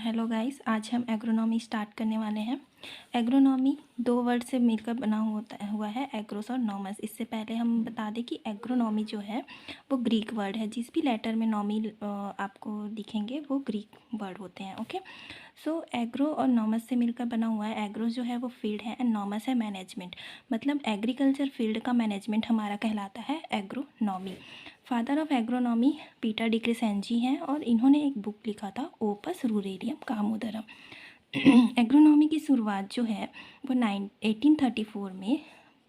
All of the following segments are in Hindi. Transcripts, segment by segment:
हेलो गाइस, आज हम एग्रोनॉमी स्टार्ट करने वाले हैं। एग्रोनॉमी दो वर्ड से मिलकर बना हुआ है, एग्रोस और नॉमस। इससे पहले हम बता दें कि एग्रोनॉमी जो है वो ग्रीक वर्ड है। जिस भी लेटर में नॉमी आपको दिखेंगे वो ग्रीक वर्ड होते हैं। ओके, सो एग्रो और नॉमस से मिलकर बना हुआ है। एग्रो जो है वो फील्ड है एंड नॉमस है मैनेजमेंट। मतलब एग्रीकल्चर फील्ड का मैनेजमेंट हमारा कहलाता है agronomy. Father of agronomy Peter de Crescenzi हैं और इन्होंने एक बुक लिखा था ओपस रूरेरियम कामोदरम। एग्रोनॉमी की शुरुआत जो है वो 1834 में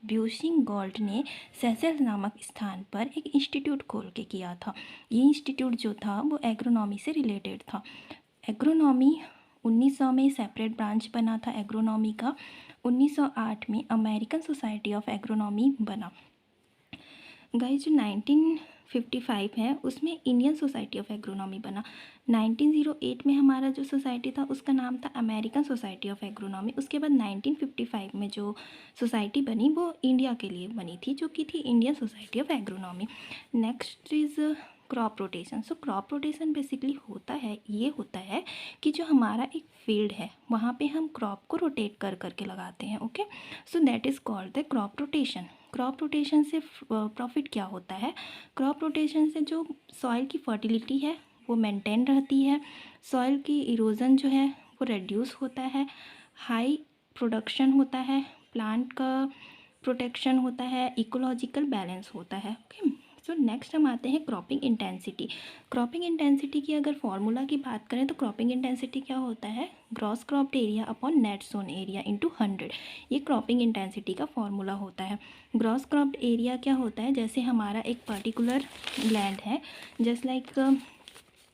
ब्यूशिंग गॉल्ड ने सेसेल नामक स्थान पर एक इंस्टीट्यूट खोल के किया था। ये इंस्टीट्यूट जो था वो एग्रोनॉमी से रिलेटेड था। एग्रोनॉमी 1900 में सेपरेट ब्रांच बना था एग्रोनॉमी का। 1908 में अमेरिकन सोसाइटी ऑफ एग्रोनॉमी बना। गाइस, जो 1955 है उसमें इंडियन सोसाइटी ऑफ एग्रोनॉमी बना। 1908 में हमारा जो सोसाइटी था उसका नाम था अमेरिकन सोसाइटी ऑफ एग्रोनॉमी। उसके बाद 1955 में जो सोसाइटी बनी वो इंडिया के लिए बनी थी, जो कि थी Indian society of agronomy. Next is crop rotation. So crop rotation basically होता है कि जो हमारा एक फील्ड है वहाँ पे हम क्रॉप को रोटेट कर करके लगाते हैं। Okay, so that is called the crop rotation. Crop rotation से प्रॉफिट क्या होता है? क्रॉप रोटेशन से जो सॉइल की फर्टिलिटी है वो मेंटेन रहती है, सॉइल की इरोजन जो है वो रिड्यूस होता है, हाई प्रोडक्शन होता है, प्लांट का प्रोटेक्शन होता है, इकोलॉजिकल बैलेंस होता है। ओके, सो नेक्स्ट हम आते हैं क्रॉपिंग इंटेंसिटी। क्रॉपिंग इंटेंसिटी की अगर फॉर्मूला की बात करें तो क्रॉपिंग इंटेंसिटी क्या होता है? Gross cropped area upon net sown area into 100। ये क्रॉपिंग इंटेंसिटी का फॉर्मूला होता है। ग्रॉस क्रॉप्ड एरिया क्या होता है? जैसे हमारा एक पर्टिकुलर लैंड है, just like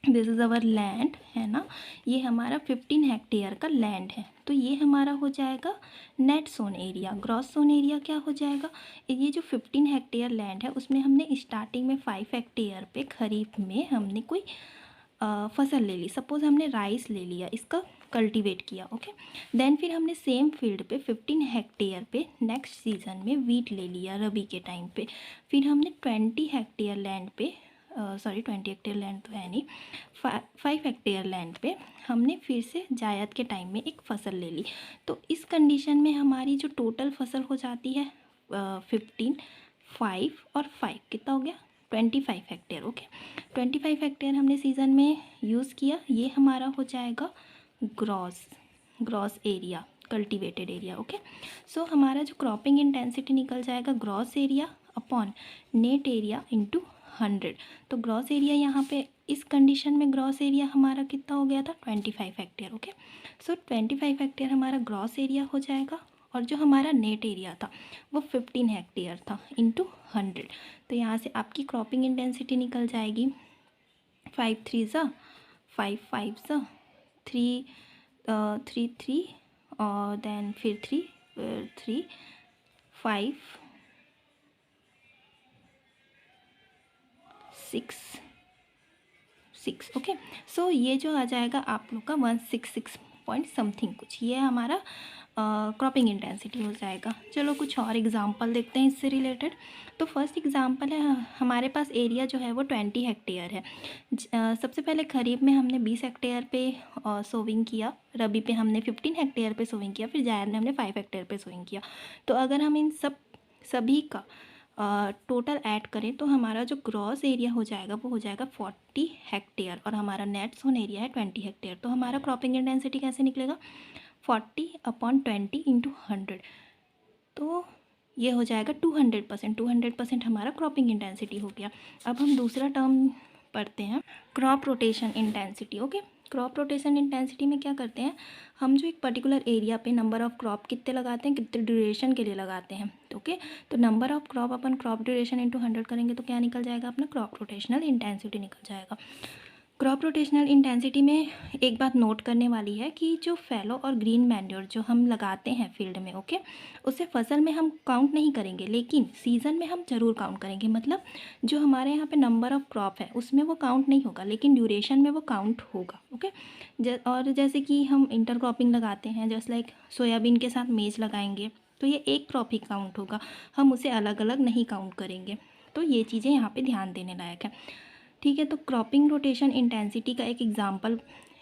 this is our land, है ना, ये हमारा 15 हेक्टेयर का लैंड है, तो ये हमारा हो जाएगा net sown area. Gross sown area क्या हो जाएगा? ये जो 15 हेक्टेयर लैंड है उसमें हमने स्टार्टिंग में 5 हेक्टेयर पे खरीफ में हमने कोई फसल ले ली। सपोज़ हमने राइस ले लिया, इसका कल्टीवेट किया। ओके, देन फिर हमने सेम फील्ड पे 15 हेक्टेयर पे नेक्स्ट सीज़न में वीट ले लिया रबी के टाइम पे। फिर हमने 20 हेक्टेयर लैंड पे 20 हेक्टेयर लैंड तो है नहीं, 5 हेक्टेयर लैंड पे हमने फिर से जायद के टाइम में एक फसल ले ली। तो इस कंडीशन में हमारी जो टोटल फसल हो जाती है 15, 5 और 5 कितना हो गया? 25 हेक्टेयर। ओके, 25 हेक्टेयर हमने सीज़न में यूज़ किया, ये हमारा हो जाएगा gross area, cultivated area. Okay, so हमारा जो क्रॉपिंग इंटेंसिटी निकल जाएगा gross area upon net area into 100। तो ग्रॉस एरिया यहाँ पे इस कंडीशन में ग्रॉस एरिया हमारा कितना हो गया था? 25 हेक्टेयर। ओके, सो 25 हेक्टेयर हमारा ग्रॉस एरिया हो जाएगा और जो हमारा नेट एरिया था वो 15 हेक्टेयर था इंटू 100। तो यहाँ से आपकी क्रॉपिंग इंटेंसिटी निकल जाएगी 5 3 ज़ा 5 5 ज़ा 3 3 3 और देन फिर 3 5 6 6। ओके, सो ये जो आ जाएगा आप लोग का 166 पॉइंट समथिंग कुछ, ये हमारा क्रॉपिंग इंटेंसिटी हो जाएगा। चलो कुछ और एग्जांपल देखते हैं इससे रिलेटेड। तो फर्स्ट एग्जांपल है, हमारे पास एरिया जो है वो 20 हेक्टेयर है। सबसे पहले खरीफ में हमने 20 हेक्टेयर पे सोविंग किया, रबी पे हमने 15 हेक्टेयर पे सोविंग किया, फिर जायद में हमने 5 हेक्टेयर पे सोविंग किया। तो अगर हम इन सभी का टोटल ऐड करें तो हमारा जो ग्रॉस एरिया हो जाएगा वो हो जाएगा 40 हेक्टेयर और हमारा नेट सोन एरिया है 20 हेक्टेयर। तो हमारा क्रॉपिंग इंटेंसिटी कैसे निकलेगा? 40/20 इंटू 100, तो ये हो जाएगा 200%। 200% हमारा क्रॉपिंग इंटेंसिटी हो गया। अब हम दूसरा टर्म पढ़ते हैं, crop rotation intensity. Okay, crop rotation intensity में क्या करते हैं हम, जो एक पर्टिकुलर एरिया पे नंबर ऑफ़ क्रॉप कितने लगाते हैं, कितने ड्यूरेशन के लिए लगाते हैं। ओके, तो number of crop upon crop duration into 100 करेंगे तो क्या निकल जाएगा? अपना क्रॉप रोटेशनल इंटेंसिटी निकल जाएगा। क्रॉप रोटेशनल इंटेंसिटी में एक बात नोट करने वाली है कि जो फैलो और ग्रीन मैन्योर जो हम लगाते हैं फील्ड में, ओके, उसे फसल में हम काउंट नहीं करेंगे, लेकिन सीज़न में हम ज़रूर काउंट करेंगे। मतलब जो हमारे यहाँ पे नंबर ऑफ़ क्रॉप है उसमें वो काउंट नहीं होगा, लेकिन ड्यूरेशन में वो काउंट होगा। ओके, और जैसे कि हम इंटर क्रॉपिंग लगाते हैं, जस्ट लाइक सोयाबीन के साथ मेज लगाएंगे तो ये एक क्रॉप ही काउंट होगा, हम उसे अलग अलग नहीं काउंट करेंगे। तो ये चीज़ें यहाँ पे ध्यान देने लायक है। ठीक है, तो क्रॉपिंग रोटेशन इंटेंसिटी का एक एग्जांपल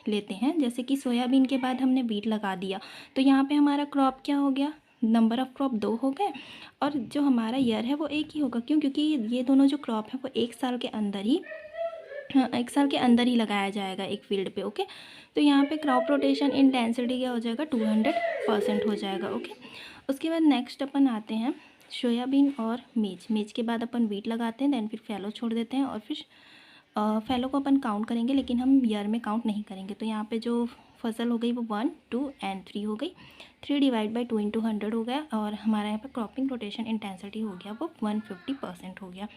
लेते हैं। जैसे कि सोयाबीन के बाद हमने वीट लगा दिया, तो यहाँ पे हमारा क्रॉप क्या हो गया, नंबर ऑफ़ क्रॉप 2 हो गए, और जो हमारा ईयर है वो एक ही होगा। क्यों? क्योंकि ये दोनों जो क्रॉप है वो एक साल के अंदर ही, हाँ, एक साल के अंदर ही लगाया जाएगा एक फील्ड पे। ओके, तो यहाँ पे क्रॉप रोटेशन इंटेंसिटी क्या हो जाएगा, 200% हो जाएगा। ओके, उसके बाद नेक्स्ट अपन आते हैं सोयाबीन और मेज के बाद अपन वीट लगाते हैं, देन फिर फैलो छोड़ देते हैं, और फिर फैलो को अपन काउंट करेंगे, लेकिन हम ईयर में काउंट नहीं करेंगे। तो यहाँ पे जो फसल हो गई वो 1, 2 एंड 3 हो गई। 3 डिवाइड बाई 2 इंटू 100 हो गया, और हमारा यहाँ पे क्रॉपिंग रोटेशन इंटेंसिटी हो गया वो 150% हो गया।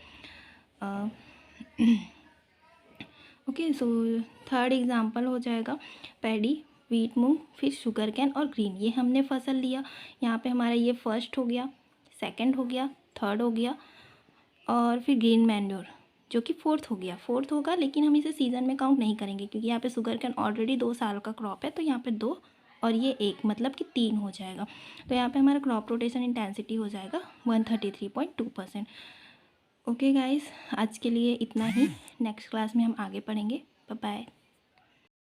ओके, सो थर्ड एग्जांपल हो जाएगा पैडी, वीट, मूंग, फिर शुगर कैन और ग्रीन। ये हमने फसल लिया, यहाँ पे हमारा ये फर्स्ट हो गया, सेकंड हो गया, थर्ड हो गया, और फिर ग्रीन मैन्योर जो कि फोर्थ हो गया। फोर्थ होगा, लेकिन हम इसे सीज़न में काउंट नहीं करेंगे, क्योंकि यहाँ पे शुगर कैन ऑलरेडी 2 साल का क्रॉप है, तो यहाँ पे 2 और ये 1, मतलब कि 3 हो जाएगा। तो यहाँ पे हमारा क्रॉप रोटेशन इंटेंसिटी हो जाएगा 133.2%। ओके गाइस, आज के लिए इतना ही। नेक्स्ट क्लास में हम आगे पढ़ेंगे। Bye bye.